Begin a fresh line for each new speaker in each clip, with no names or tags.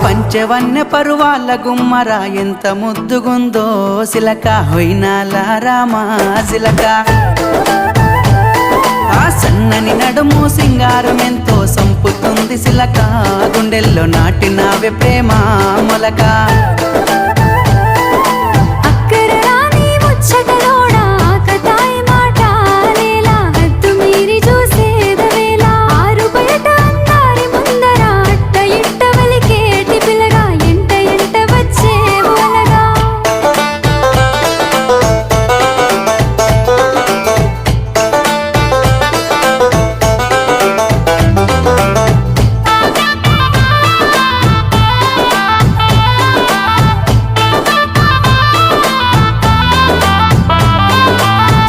పంచవన్య పరువాల గుమ్మరా ఎంత ముద్దుగుందో సిలక హొయినాల రామా సిలక ఆ సన్నని నడుము సింగారం ఎంతో సంపుతుంది సిలక గుండెల్లో నాటినావే ప్రేమ మొలక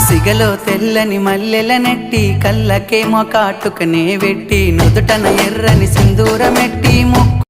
సిగలో తెల్లని మల్లెల నెట్టి కళ్ళకేమో కాటుకనే వెట్టి నుదుటన ఎర్రని సింధూరమెట్టి ముక్కు